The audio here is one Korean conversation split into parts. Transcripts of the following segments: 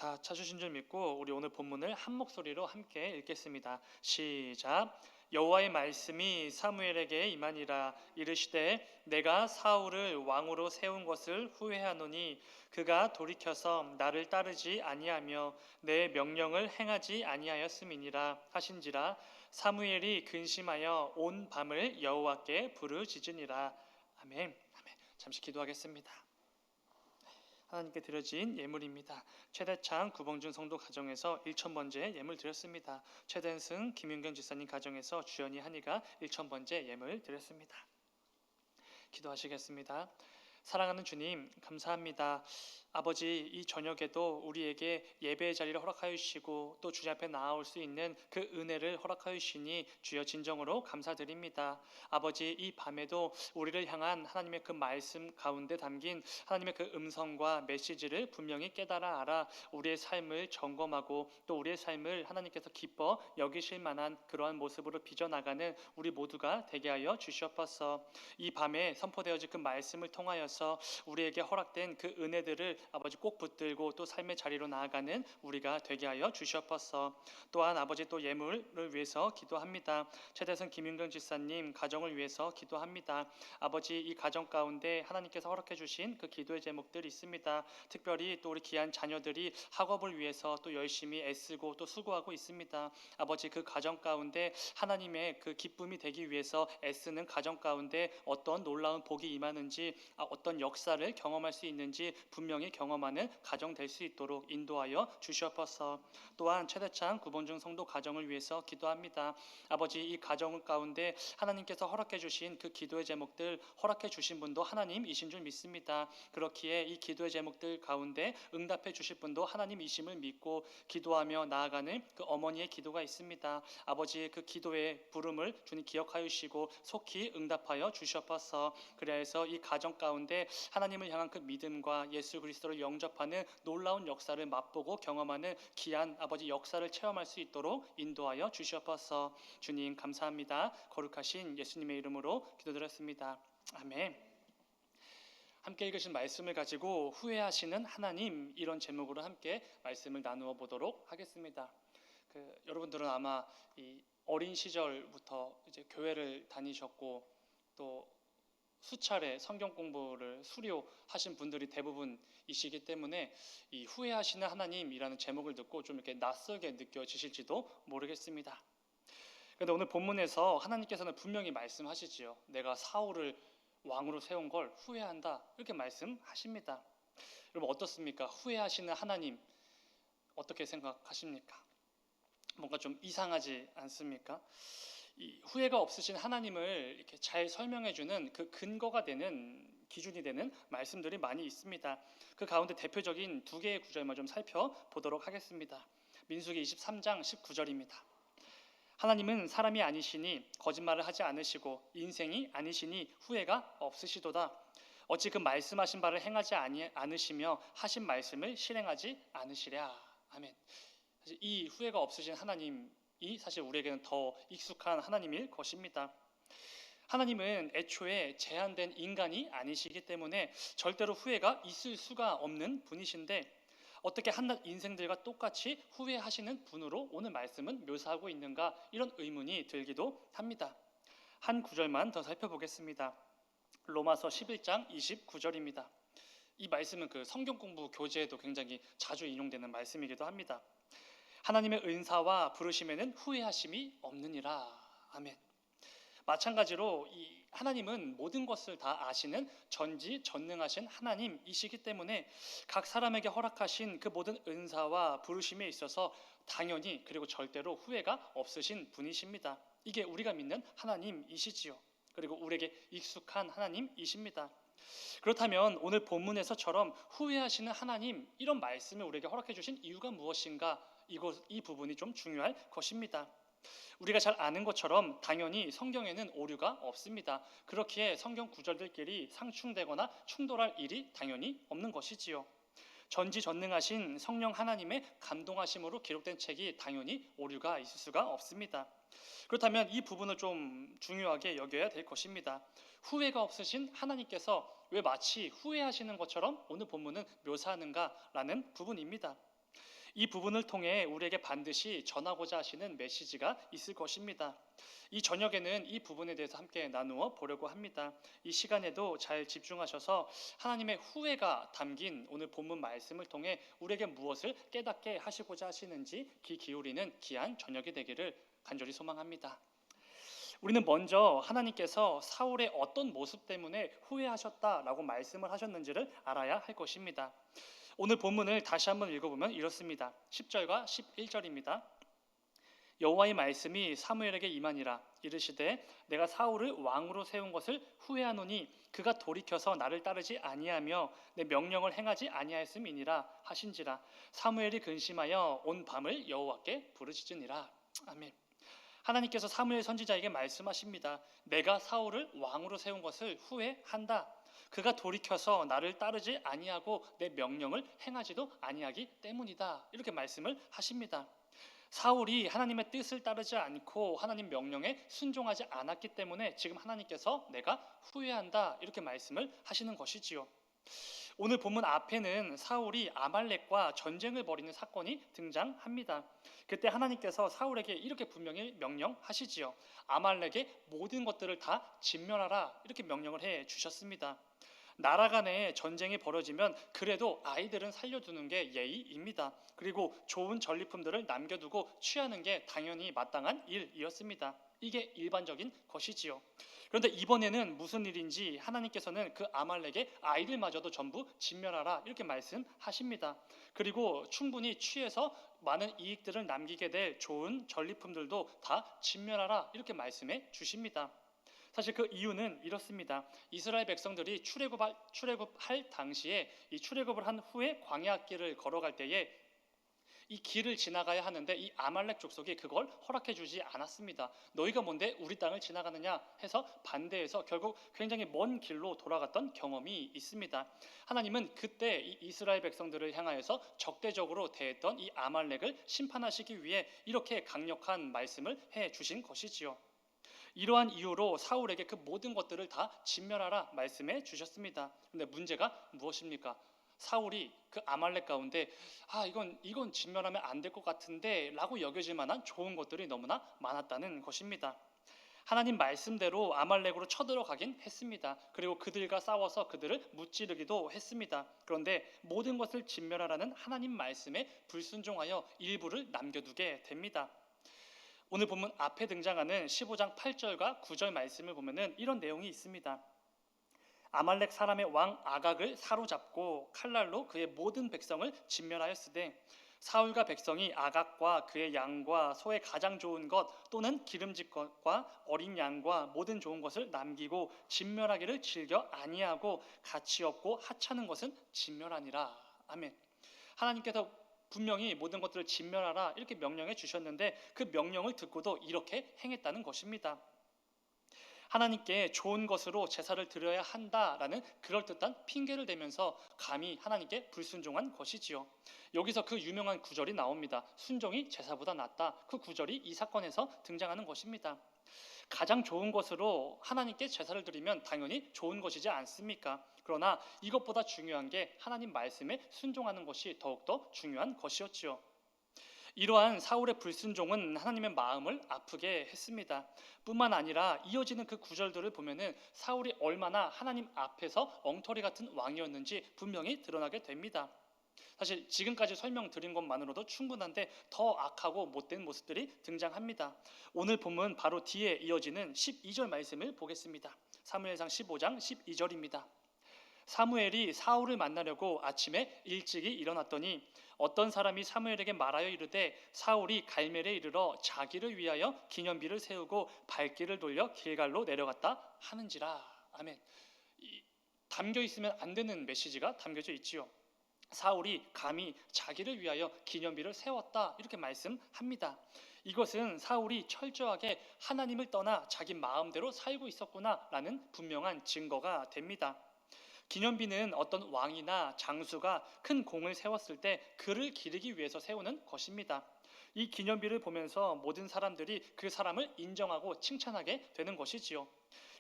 다 찾으신 줄 믿고 우리 오늘 본문을 한 목소리로 함께 읽겠습니다. 시작. 여호와의 말씀이 사무엘에게 임하니라. 이르시되 내가 사울을 왕으로 세운 것을 후회하노니 그가 돌이켜서 나를 따르지 아니하며 내 명령을 행하지 아니하였음이니라 하신지라. 사무엘이 근심하여 온 밤을 여호와께 부르짖으니라. 아멘. 아멘. 잠시 기도하겠습니다. 하나님께 드려진 예물입니다. 최대창 구봉준 성도 가정에서 1,000번째 예물 드렸습니다. 최den승 김윤경 지사님 가정에서 주연이 한이가 1,000번째 예물 드렸습니다. 기도하시겠습니다. 사랑하는 주님, 감사합니다. 아버지, 이 저녁에도 우리에게 예배의 자리를 허락하여 주시고 또 주님 앞에 나아올 수 있는 그 은혜를 허락하여 주시니 주여 진정으로 감사드립니다. 아버지, 이 밤에도 우리를 향한 하나님의 그 말씀 가운데 담긴 하나님의 그 음성과 메시지를 분명히 깨달아 알아 우리의 삶을 점검하고 또 우리의 삶을 하나님께서 기뻐 여기실 만한 그러한 모습으로 빚어나가는 우리 모두가 되게 하여 주시옵소서. 이 밤에 선포되어진 그 말씀을 통하여서 우리에게 허락된 그 은혜들을 아버지 꼭 붙들고 또 삶의 자리로 나아가는 우리가 되게 하여 주시옵소서. 또한 아버지 또 예물을 위해서 기도합니다. 최대선 김윤경 지사님 가정을 위해서 기도합니다. 아버지, 이 가정 가운데 하나님께서 허락해 주신 그 기도의 제목들이 있습니다. 특별히 또 우리 귀한 자녀들이 학업을 위해서 또 열심히 애쓰고 또 수고하고 있습니다. 아버지, 그 가정 가운데 하나님의 그 기쁨이 되기 위해서 애쓰는 가정 가운데 어떤 놀라운 복이 임하는지 어떤 역사를 경험할 수 있는지 분명히 경험하는 가정 될 수 있도록 인도하여 주시옵소서. 또한 최대창 구본중 성도 가정을 위해서 기도합니다. 아버지, 이 가정 가운데 하나님께서 허락해 주신 그 기도의 제목들 허락해 주신 분도 하나님이신 줄 믿습니다. 그렇기에 이 기도의 제목들 가운데 응답해 주실 분도 하나님이심을 믿고 기도하며 나아가는 그 어머니의 기도가 있습니다. 아버지의 그 기도의 부름을 주님 기억하여 주시고 속히 응답하여 주시옵소서. 그래서 이 가정 가운데 하나님을 향한 그 믿음과 예수 그리스도를 영접하는 놀라운 역사를 맛보고 경험하는 귀한 아버지 역사를 체험할 수 있도록 인도하여 주시옵소서. 주님 감사합니다. 거룩하신 예수님의 이름으로 기도드렸습니다. 아멘. 함께 읽으신 말씀을 가지고 후회하시는 하나님, 이런 제목으로 함께 말씀을 나누어 보도록 하겠습니다. 여러분들은 아마 이 어린 시절부터 이제 교회를 다니셨고 또 수차례 성경 공부를 수료하신 분들이 대부분이시기 때문에 이 후회하시는 하나님이라는 제목을 듣고 좀 이렇게 낯설게 느껴지실지도 모르겠습니다. 그런데 오늘 본문에서 하나님께서는 분명히 말씀하시지요. 내가 사울을 왕으로 세운 걸 후회한다, 이렇게 말씀하십니다. 여러분 어떻습니까? 후회하시는 하나님 어떻게 생각하십니까? 뭔가 좀 이상하지 않습니까? 이 후회가 없으신 하나님을 이렇게 잘 설명해주는 그 근거가 되는 기준이 되는 말씀들이 많이 있습니다. 그 가운데 대표적인 두 개의 구절만 좀 살펴보도록 하겠습니다. 민수기 23장 19절입니다. 하나님은 사람이 아니시니 거짓말을 하지 않으시고 인생이 아니시니 후회가 없으시도다. 어찌 그 말씀하신 바를 행하지 않으시며 하신 말씀을 실행하지 않으시랴. 아멘. 사실 이 후회가 없으신 하나님이 사실 우리에게는 더 익숙한 하나님일 것입니다. 하나님은 애초에 제한된 인간이 아니시기 때문에 절대로 후회가 있을 수가 없는 분이신데 어떻게 한낱 인생들과 똑같이 후회하시는 분으로 오늘 말씀은 묘사하고 있는가, 이런 의문이 들기도 합니다. 한 구절만 더 살펴보겠습니다. 로마서 11장 29절입니다. 이 말씀은 그 성경 공부 교재에도 굉장히 자주 인용되는 말씀이기도 합니다. 하나님의 은사와 부르심에는 후회하심이 없느니라. 아멘. 마찬가지로 이 하나님은 모든 것을 다 아시는 전지전능하신 하나님이시기 때문에 각 사람에게 허락하신 그 모든 은사와 부르심에 있어서 당연히 그리고 절대로 후회가 없으신 분이십니다. 이게 우리가 믿는 하나님이시지요. 그리고 우리에게 익숙한 하나님이십니다. 그렇다면 오늘 본문에서처럼 후회하시는 하나님, 이런 말씀을 우리에게 허락해 주신 이유가 무엇인가, 이 부분이 좀 중요할 것입니다. 우리가 잘 아는 것처럼 당연히 성경에는 오류가 없습니다. 그렇기에 성경 구절들끼리 상충되거나 충돌할 일이 당연히 없는 것이지요. 전지전능하신 성령 하나님의 감동하심으로 기록된 책이 당연히 오류가 있을 수가 없습니다. 그렇다면 이 부분을 좀 중요하게 여겨야 될 것입니다. 후회가 없으신 하나님께서 왜 마치 후회하시는 것처럼 오늘 본문은 묘사하는가라는 부분입니다. 이 부분을 통해 우리에게 반드시 전하고자 하시는 메시지가 있을 것입니다. 이 저녁에는 이 부분에 대해서 함께 나누어 보려고 합니다. 이 시간에도 잘 집중하셔서 하나님의 후회가 담긴 오늘 본문 말씀을 통해 우리에게 무엇을 깨닫게 하시고자 하시는지 귀 기울이는 귀한 저녁이 되기를 간절히 소망합니다. 우리는 먼저 하나님께서 사울의 어떤 모습 때문에 후회하셨다라고 말씀을 하셨는지를 알아야 할 것입니다. 오늘 본문을 다시 한번 읽어보면 이렇습니다. 10절과 11절입니다. 여호와의 말씀이 사무엘에게 임하니라. 이르시되 내가 사울을 왕으로 세운 것을 후회하노니 그가 돌이켜서 나를 따르지 아니하며 내 명령을 행하지 아니하였음이니라 하신지라. 사무엘이 근심하여 온 밤을 여호와께 부르짖으니라. 아멘. 하나님께서 사무엘 선지자에게 말씀하십니다. 내가 사울을 왕으로 세운 것을 후회한다. 그가 돌이켜서 나를 따르지 아니하고 내 명령을 행하지도 아니하기 때문이다. 이렇게 말씀을 하십니다. 사울이 하나님의 뜻을 따르지 않고 하나님 명령에 순종하지 않았기 때문에 지금 하나님께서 내가 후회한다 이렇게 말씀을 하시는 것이지요. 오늘 본문 앞에는 사울이 아말렉과 전쟁을 벌이는 사건이 등장합니다. 그때 하나님께서 사울에게 이렇게 분명히 명령하시지요. 아말렉의 모든 것들을 다 진멸하라 이렇게 명령을 해 주셨습니다. 나라 간에 전쟁이 벌어지면 그래도 아이들은 살려두는 게 예의입니다. 그리고 좋은 전리품들을 남겨두고 취하는 게 당연히 마땅한 일이었습니다. 이게 일반적인 것이지요. 그런데 이번에는 무슨 일인지 하나님께서는 그 아말렉의 아이들마저도 전부 진멸하라 이렇게 말씀하십니다. 그리고 충분히 취해서 많은 이익들을 남기게 될 좋은 전리품들도 다 진멸하라 이렇게 말씀해 주십니다. 사실 그 이유는 이렇습니다. 이스라엘 백성들이 출애굽할 당시에 이 출애굽을 한 후에 광야 길을 걸어갈 때에 이 길을 지나가야 하는데 이 아말렉 족속이 그걸 허락해 주지 않았습니다. 너희가 뭔데 우리 땅을 지나가느냐 해서 반대해서 결국 굉장히 먼 길로 돌아갔던 경험이 있습니다. 하나님은 그때 이 이스라엘 백성들을 향하여서 적대적으로 대했던 이 아말렉을 심판하시기 위해 이렇게 강력한 말씀을 해 주신 것이지요. 이러한 이유로 사울에게 그 모든 것들을 다 진멸하라 말씀해 주셨습니다. 그런데 문제가 무엇입니까? 사울이 그 아말렉 가운데 이건 진멸하면 안 될 것 같은데 라고 여겨질 만한 좋은 것들이 너무나 많았다는 것입니다. 하나님 말씀대로 아말렉으로 쳐들어가긴 했습니다. 그리고 그들과 싸워서 그들을 무찌르기도 했습니다. 그런데 모든 것을 진멸하라는 하나님 말씀에 불순종하여 일부를 남겨두게 됩니다. 오늘 본문 앞에 등장하는 15장 8절과 9절 말씀을 보면은 이런 내용이 있습니다. 아말렉 사람의 왕 아각을 사로잡고 칼날로 그의 모든 백성을 진멸하였으되 사울과 백성이 아각과 그의 양과 소의 가장 좋은 것 또는 기름진 것과 어린 양과 모든 좋은 것을 남기고 진멸하기를 즐겨 아니하고 가치 없고 하찮은 것은 진멸하니라. 아멘. 하나님께서 분명히 모든 것들을 진멸하라 이렇게 명령해 주셨는데 그 명령을 듣고도 이렇게 행했다는 것입니다. 하나님께 좋은 것으로 제사를 드려야 한다라는 그럴듯한 핑계를 대면서 감히 하나님께 불순종한 것이지요. 여기서 그 유명한 구절이 나옵니다. 순종이 제사보다 낫다. 그 구절이 이 사건에서 등장하는 것입니다. 가장 좋은 것으로 하나님께 제사를 드리면 당연히 좋은 것이지 않습니까? 그러나 이것보다 중요한 게 하나님 말씀에 순종하는 것이 더욱더 중요한 것이었지요. 이러한 사울의 불순종은 하나님의 마음을 아프게 했습니다. 뿐만 아니라 이어지는 그 구절들을 보면은 사울이 얼마나 하나님 앞에서 엉터리 같은 왕이었는지 분명히 드러나게 됩니다. 사실 지금까지 설명드린 것만으로도 충분한데 더 악하고 못된 모습들이 등장합니다. 오늘 본문 바로 뒤에 이어지는 12절 말씀을 보겠습니다. 사무엘상 15장 12절입니다. 사무엘이 사울을 만나려고 아침에 일찍이 일어났더니 어떤 사람이 사무엘에게 말하여 이르되 사울이 갈멜에 이르러 자기를 위하여 기념비를 세우고 발길을 돌려 길갈로 내려갔다 하는지라. 아멘. 담겨 있으면 안 되는 메시지가 담겨져 있지요. 사울이 감히 자기를 위하여 기념비를 세웠다 이렇게 말씀합니다. 이것은 사울이 철저하게 하나님을 떠나 자기 마음대로 살고 있었구나라는 분명한 증거가 됩니다. 기념비는 어떤 왕이나 장수가 큰 공을 세웠을 때 그를 기리기 위해서 세우는 것입니다. 이 기념비를 보면서 모든 사람들이 그 사람을 인정하고 칭찬하게 되는 것이지요.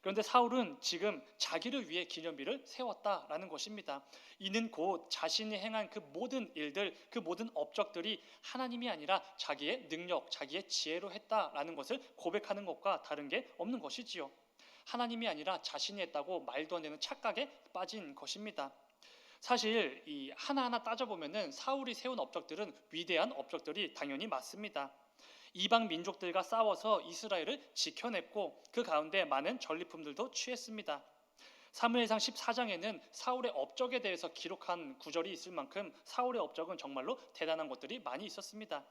그런데 사울은 지금 자기를 위해 기념비를 세웠다라는 것입니다. 이는 곧 자신이 행한 그 모든 일들, 그 모든 업적들이 하나님이 아니라 자기의 능력, 자기의 지혜로 했다라는 것을 고백하는 것과 다른 게 없는 것이지요. 하나님이 아니라 자신이 했다고 말도 안 되는 착각에 빠진 것입니다. 사실 이 하나하나 따져보면은 사울이 세운 업적들은 위대한 업적들이 당연히 맞습니다. 이방 민족들과 싸워서 이스라엘을 지켜냈고 그 가운데 많은 전리품들도 취했습니다. 사무엘상 14장에는 사울의 업적에 대해서 기록한 구절이 있을 만큼 사울의 업적은 정말로 대단한 것들이 많이 있었습니다.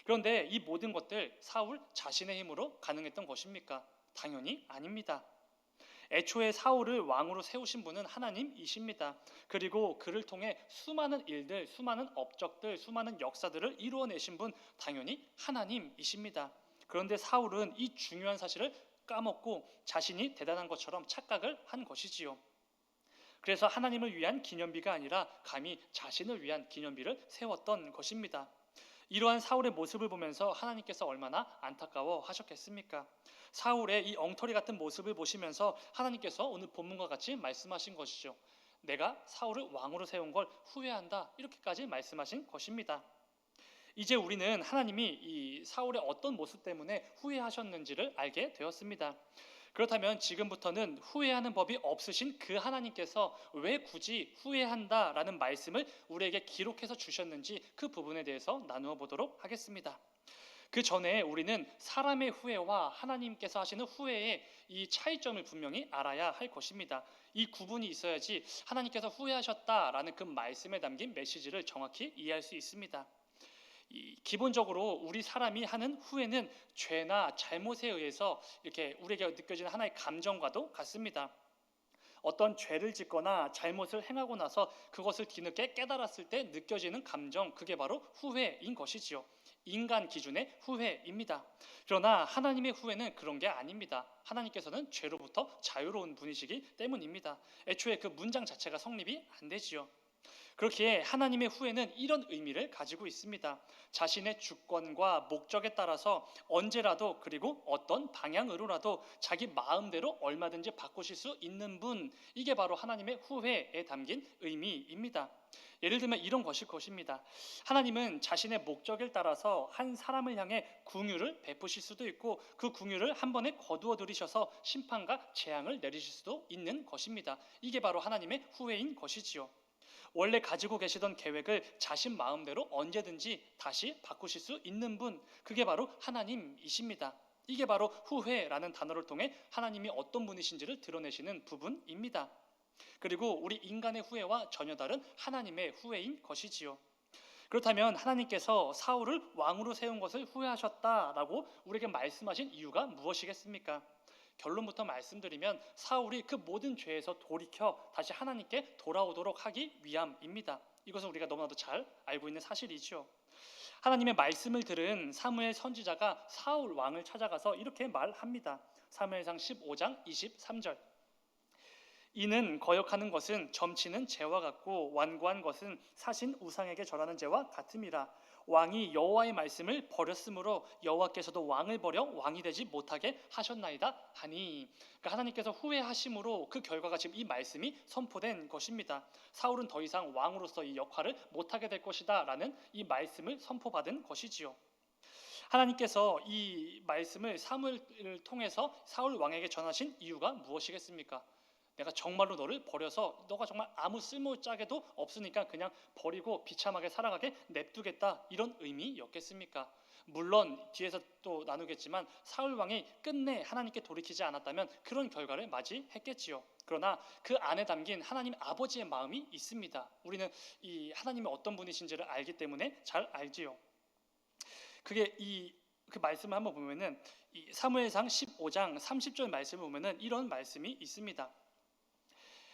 그런데 이 모든 것들 사울 자신의 힘으로 가능했던 것입니까? 당연히 아닙니다. 애초에 사울을 왕으로 세우신 분은 하나님이십니다. 그리고 그를 통해 수많은 일들, 수많은 업적들, 수많은 역사들을 이루어내신 분 당연히 하나님이십니다. 그런데 사울은 이 중요한 사실을 까먹고 자신이 대단한 것처럼 착각을 한 것이지요. 그래서 하나님을 위한 기념비가 아니라 감히 자신을 위한 기념비를 세웠던 것입니다. 이러한 사울의 모습을 보면서 하나님께서 얼마나 안타까워 하셨겠습니까? 사울의 이 엉터리 같은 모습을 보시면서 하나님께서 오늘 본문과 같이 말씀하신 것이죠. 내가 사울을 왕으로 세운 걸 후회한다, 이렇게까지 말씀하신 것입니다. 이제 우리는 하나님이 이 사울의 어떤 모습 때문에 후회하셨는지를 알게 되었습니다. 그렇다면 지금부터는 후회하는 법이 없으신 그 하나님께서 왜 굳이 후회한다라는 말씀을 우리에게 기록해서 주셨는지 그 부분에 대해서 나누어 보도록 하겠습니다. 그 전에 우리는 사람의 후회와 하나님께서 하시는 후회의 이 차이점을 분명히 알아야 할 것입니다. 이 구분이 있어야지 하나님께서 후회하셨다라는 그 말씀에 담긴 메시지를 정확히 이해할 수 있습니다. 기본적으로 우리 사람이 하는 후회는 죄나 잘못에 의해서 이렇게 우리에게 느껴지는 하나의 감정과도 같습니다. 어떤 죄를 짓거나 잘못을 행하고 나서 그것을 뒤늦게 깨달았을 때 느껴지는 감정, 그게 바로 후회인 것이지요. 인간 기준의 후회입니다. 그러나 하나님의 후회는 그런 게 아닙니다. 하나님께서는 죄로부터 자유로운 분이시기 때문입니다. 애초에 그 문장 자체가 성립이 안 되지요. 그렇기에 하나님의 후회는 이런 의미를 가지고 있습니다. 자신의 주권과 목적에 따라서 언제라도 그리고 어떤 방향으로라도 자기 마음대로 얼마든지 바꾸실 수 있는 분, 이게 바로 하나님의 후회에 담긴 의미입니다. 예를 들면 이런 것일 것입니다. 하나님은 자신의 목적을 따라서 한 사람을 향해 긍휼을 베푸실 수도 있고 그 긍휼을 한 번에 거두어 들이셔서 심판과 재앙을 내리실 수도 있는 것입니다. 이게 바로 하나님의 후회인 것이지요. 원래 가지고 계시던 계획을 자신 마음대로 언제든지 다시 바꾸실 수 있는 분, 그게 바로 하나님이십니다. 이게 바로 후회라는 단어를 통해 하나님이 어떤 분이신지를 드러내시는 부분입니다. 그리고 우리 인간의 후회와 전혀 다른 하나님의 후회인 것이지요. 그렇다면 하나님께서 사울을 왕으로 세운 것을 후회하셨다라고 우리에게 말씀하신 이유가 무엇이겠습니까? 결론부터 말씀드리면 사울이 그 모든 죄에서 돌이켜 다시 하나님께 돌아오도록 하기 위함입니다. 이것은 우리가 너무나도 잘 알고 있는 사실이죠. 하나님의 말씀을 들은 사무엘 선지자가 사울 왕을 찾아가서 이렇게 말합니다. 사무엘상 15장 23절. 이는 거역하는 것은 점치는 죄와 같고 완고한 것은 사신 우상에게 절하는 죄와 같음이라. 왕이 여호와의 말씀을 버렸으므로 여호와께서도 왕을 버려 왕이 되지 못하게 하셨나이다 하니. 그러니까 하나님께서 후회하심으로 그 결과가 지금 이 말씀이 선포된 것입니다. 사울은 더 이상 왕으로서 이 역할을 못하게 될 것이다 라는 이 말씀을 선포받은 것이지요. 하나님께서 이 말씀을 사무엘을 통해서 사울 왕에게 전하신 이유가 무엇이겠습니까? 내가 정말로 너를 버려서 너가 정말 아무 쓸모짝에도 없으니까 그냥 버리고 비참하게 살아가게 냅두겠다, 이런 의미였겠습니까? 물론 뒤에서 또 나누겠지만 사울 왕이 끝내 하나님께 돌이키지 않았다면 그런 결과를 맞이했겠지요. 그러나 그 안에 담긴 하나님 아버지의 마음이 있습니다. 우리는 이 하나님이 어떤 분이신지를 알기 때문에 잘 알지요. 그게 그 말씀을 한번 보면은 이 사무엘상 15장 30절 말씀을 보면은 이런 말씀이 있습니다.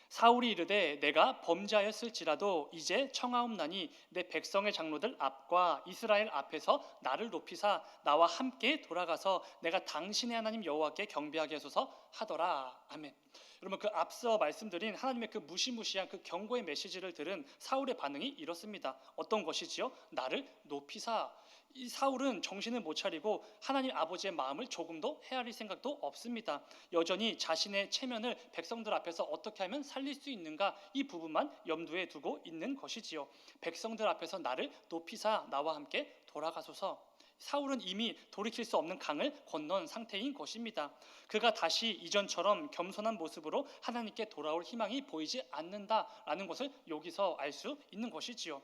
사울이 이르되 내가 범죄하였을지라도 이제 청하옵나니 내 백성의 장로들 앞과 이스라엘 앞에서 나를 높이사 나와 함께 돌아가서 내가 당신의 하나님 여호와께 경배하게 하소서 하더라. 아멘. 여러분, 그 앞서 말씀드린 하나님의 그 무시무시한 그 경고의 메시지를 들은 사울의 반응이 이렇습니다. 어떤 것이지요? 나를 높이사. 이 사울은 정신을 못 차리고 하나님 아버지의 마음을 조금도 헤아릴 생각도 없습니다. 여전히 자신의 체면을 백성들 앞에서 어떻게 하면 살릴 수 있는가, 이 부분만 염두에 두고 있는 것이지요. 백성들 앞에서 나를 높이사 나와 함께 돌아가소서. 사울은 이미 돌이킬 수 없는 강을 건넌 상태인 것입니다. 그가 다시 이전처럼 겸손한 모습으로 하나님께 돌아올 희망이 보이지 않는다라는 것을 여기서 알 수 있는 것이지요.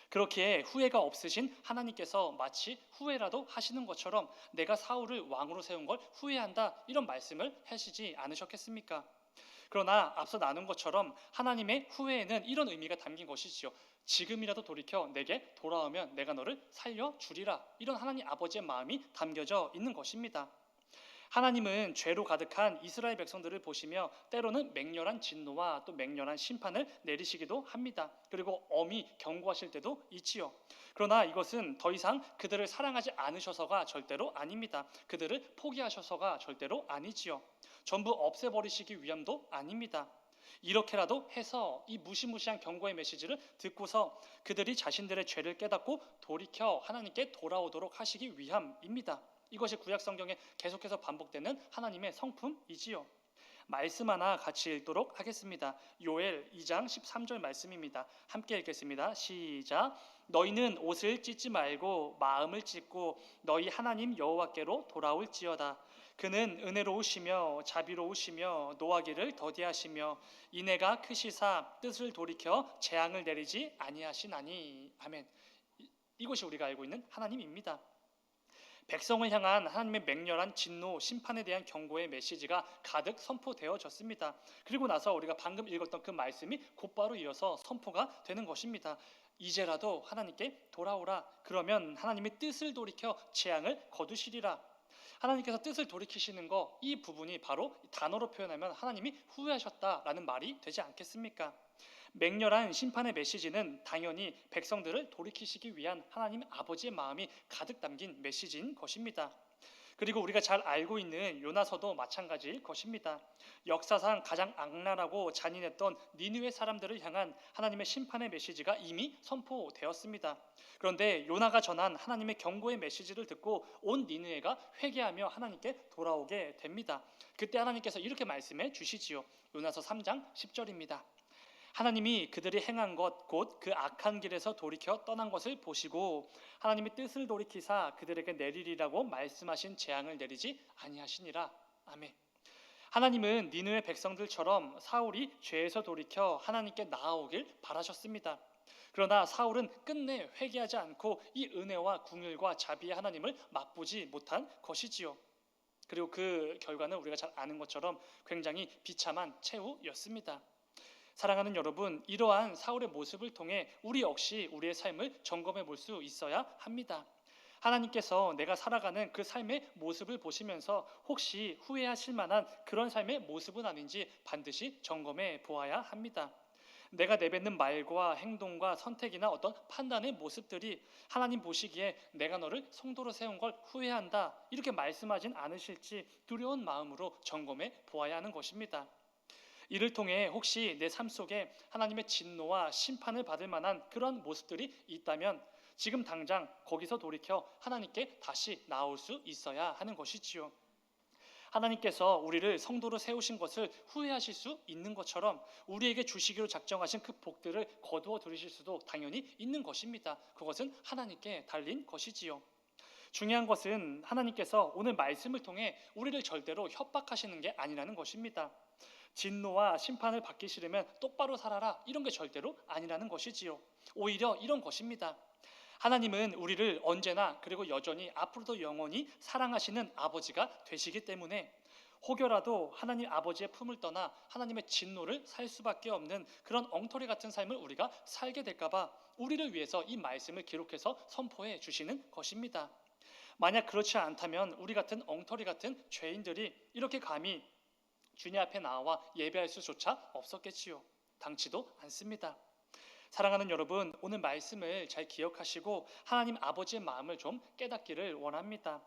그렇기에 후회가 없으신 하나님께서 마치 후회라도 하시는 것처럼 내가 사울을 왕으로 세운 걸 후회한다, 이런 말씀을 하시지 않으셨겠습니까? 그러나 앞서 나눈 것처럼 하나님의 후회에는 이런 의미가 담긴 것이지요. 지금이라도 돌이켜 내게 돌아오면 내가 너를 살려주리라, 이런 하나님 아버지의 마음이 담겨져 있는 것입니다. 하나님은 죄로 가득한 이스라엘 백성들을 보시며 때로는 맹렬한 진노와 또 맹렬한 심판을 내리시기도 합니다. 그리고 엄히 경고하실 때도 있지요. 그러나 이것은 더 이상 그들을 사랑하지 않으셔서가 절대로 아닙니다. 그들을 포기하셔서가 절대로 아니지요. 전부 없애버리시기 위함도 아닙니다. 이렇게라도 해서 이 무시무시한 경고의 메시지를 듣고서 그들이 자신들의 죄를 깨닫고 돌이켜 하나님께 돌아오도록 하시기 위함입니다. 이것이 구약 성경에 계속해서 반복되는 하나님의 성품이지요. 말씀 하나 같이 읽도록 하겠습니다. 요엘 2장 13절 말씀입니다. 함께 읽겠습니다. 시작. 너희는 옷을 찢지 말고 마음을 찢고 너희 하나님 여호와께로 돌아올지어다. 그는 은혜로우시며 자비로우시며 노하기를 더디하시며 인애가 크시사 뜻을 돌이켜 재앙을 내리지 아니하시나니. 아멘. 이것이 우리가 알고 있는 하나님입니다. 백성을 향한 하나님의 맹렬한 진노, 심판에 대한 경고의 메시지가 가득 선포되어졌습니다. 그리고 나서 우리가 방금 읽었던 그 말씀이 곧바로 이어서 선포가 되는 것입니다. 이제라도 하나님께 돌아오라. 그러면 하나님의 뜻을 돌이켜 재앙을 거두시리라. 하나님께서 뜻을 돌이키시는 거, 이 부분이 바로 단어로 표현하면 하나님이 후회하셨다라는 말이 되지 않겠습니까? 맹렬한 심판의 메시지는 당연히 백성들을 돌이키시기 위한 하나님 아버지의 마음이 가득 담긴 메시지인 것입니다. 그리고 우리가 잘 알고 있는 요나서도 마찬가지일 것입니다. 역사상 가장 악랄하고 잔인했던 니느웨 사람들을 향한 하나님의 심판의 메시지가 이미 선포되었습니다. 그런데 요나가 전한 하나님의 경고의 메시지를 듣고 온 니느웨가 회개하며 하나님께 돌아오게 됩니다. 그때 하나님께서 이렇게 말씀해 주시지요. 요나서 3장 10절입니다. 하나님이 그들이 행한 것 곧 그 악한 길에서 돌이켜 떠난 것을 보시고 하나님의 뜻을 돌이키사 그들에게 내리리라고 말씀하신 재앙을 내리지 아니하시니라. 아멘. 하나님은 니느웨 백성들처럼 사울이 죄에서 돌이켜 하나님께 나아오길 바라셨습니다. 그러나 사울은 끝내 회개하지 않고 이 은혜와 긍휼과 자비의 하나님을 맛보지 못한 것이지요. 그리고 그 결과는 우리가 잘 아는 것처럼 굉장히 비참한 최후였습니다. 사랑하는 여러분, 이러한 사울의 모습을 통해 우리 역시 우리의 삶을 점검해 볼 수 있어야 합니다. 하나님께서 내가 살아가는 그 삶의 모습을 보시면서 혹시 후회하실 만한 그런 삶의 모습은 아닌지 반드시 점검해 보아야 합니다. 내가 내뱉는 말과 행동과 선택이나 어떤 판단의 모습들이 하나님 보시기에 내가 너를 성도로 세운 걸 후회한다, 이렇게 말씀하진 않으실지 두려운 마음으로 점검해 보아야 하는 것입니다. 이를 통해 혹시 내 삶 속에 하나님의 진노와 심판을 받을 만한 그런 모습들이 있다면 지금 당장 거기서 돌이켜 하나님께 다시 나올 수 있어야 하는 것이지요. 하나님께서 우리를 성도로 세우신 것을 후회하실 수 있는 것처럼 우리에게 주시기로 작정하신 그 복들을 거두어 들이실 수도 당연히 있는 것입니다. 그것은 하나님께 달린 것이지요. 중요한 것은 하나님께서 오늘 말씀을 통해 우리를 절대로 협박하시는 게 아니라는 것입니다. 진노와 심판을 받기 싫으면 똑바로 살아라, 이런 게 절대로 아니라는 것이지요. 오히려 이런 것입니다. 하나님은 우리를 언제나 그리고 여전히 앞으로도 영원히 사랑하시는 아버지가 되시기 때문에 혹여라도 하나님 아버지의 품을 떠나 하나님의 진노를 살 수밖에 없는 그런 엉터리 같은 삶을 우리가 살게 될까 봐 우리를 위해서 이 말씀을 기록해서 선포해 주시는 것입니다. 만약 그렇지 않다면 우리 같은 엉터리 같은 죄인들이 이렇게 감히 주님 앞에 나와 예배할 수조차 없었겠지요. 당치도 않습니다. 사랑하는 여러분, 오늘 말씀을 잘 기억하시고 하나님 아버지의 마음을 좀 깨닫기를 원합니다.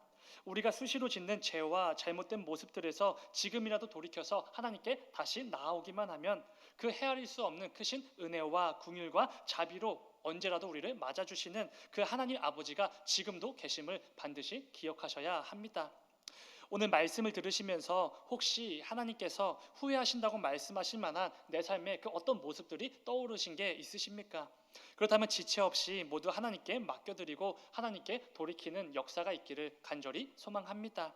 우리가 수시로 짓는 죄와 잘못된 모습들에서 지금이라도 돌이켜서 하나님께 다시 나아오기만 하면 그 헤아릴 수 없는 크신 은혜와 긍휼과 자비로 언제라도 우리를 맞아주시는 그 하나님 아버지가 지금도 계심을 반드시 기억하셔야 합니다. 오늘 말씀을 들으시면서 혹시 하나님께서 후회하신다고 말씀하실 만한 내 삶의 그 어떤 모습들이 떠오르신 게 있으십니까? 그렇다면 지체 없이 모두 하나님께 맡겨드리고 하나님께 돌이키는 역사가 있기를 간절히 소망합니다.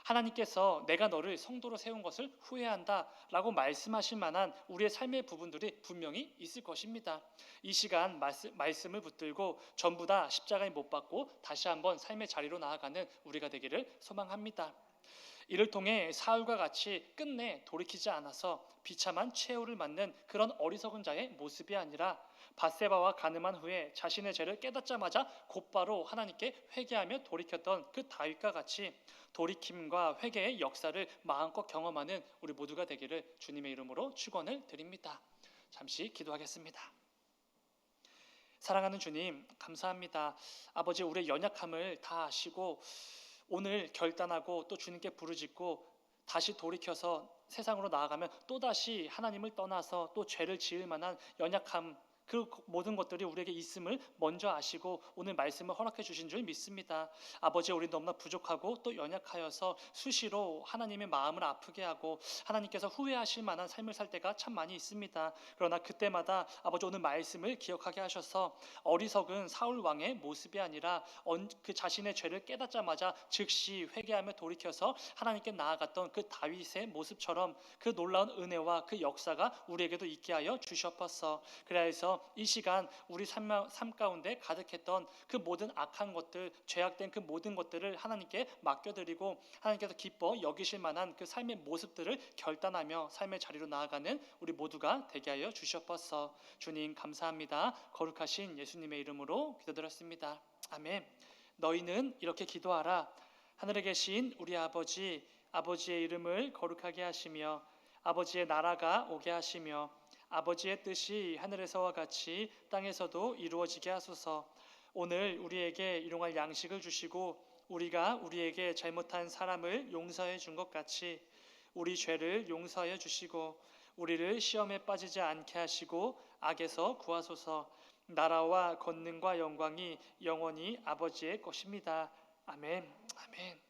하나님께서 내가 너를 성도로 세운 것을 후회한다 라고 말씀하실 만한 우리의 삶의 부분들이 분명히 있을 것입니다. 이 시간 말씀을 붙들고 전부 다 십자가에 못 박고 다시 한번 삶의 자리로 나아가는 우리가 되기를 소망합니다. 이를 통해 사울과 같이 끝내 돌이키지 않아서 비참한 최후를 맞는 그런 어리석은 자의 모습이 아니라 밧세바와 간음한 후에 자신의 죄를 깨닫자마자 곧바로 하나님께 회개하며 돌이켰던 그 다윗과 같이 돌이킴과 회개의 역사를 마음껏 경험하는 우리 모두가 되기를 주님의 이름으로 축원을 드립니다. 잠시 기도하겠습니다. 사랑하는 주님, 감사합니다. 아버지, 우리의 연약함을 다 아시고 오늘 결단하고 또 주님께 부르짖고 다시 돌이켜서 세상으로 나아가면 또다시 하나님을 떠나서 또 죄를 지을 만한 연약함, 그 모든 것들이 우리에게 있음을 먼저 아시고 오늘 말씀을 허락해 주신 줄 믿습니다. 아버지, 우리 너무나 부족하고 또 연약하여서 수시로 하나님의 마음을 아프게 하고 하나님께서 후회하실 만한 삶을 살 때가 참 많이 있습니다. 그러나 그때마다 아버지 오늘 말씀을 기억하게 하셔서 어리석은 사울 왕의 모습이 아니라 그 자신의 죄를 깨닫자마자 즉시 회개하며 돌이켜서 하나님께 나아갔던 그 다윗의 모습처럼 그 놀라운 은혜와 그 역사가 우리에게도 있게 하여 주셨옵소서. 그래서 이 시간 우리 삶 가운데 가득했던 그 모든 악한 것들, 죄악된 그 모든 것들을 하나님께 맡겨드리고 하나님께서 기뻐 여기실 만한 그 삶의 모습들을 결단하며 삶의 자리로 나아가는 우리 모두가 되게 하여 주시옵소서. 주님 감사합니다. 거룩하신 예수님의 이름으로 기도드렸습니다. 아멘. 너희는 이렇게 기도하라. 하늘에 계신 우리 아버지, 아버지의 이름을 거룩하게 하시며 아버지의 나라가 오게 하시며 아버지의 뜻이 하늘에서와 같이 땅에서도 이루어지게 하소서. 오늘 우리에게 일용할 양식을 주시고 우리가 우리에게 잘못한 사람을 용서해 준 것 같이 우리 죄를 용서하여 주시고 우리를 시험에 빠지지 않게 하시고 악에서 구하소서. 나라와 권능과 영광이 영원히 아버지의 것입니다. 아멘. 아멘.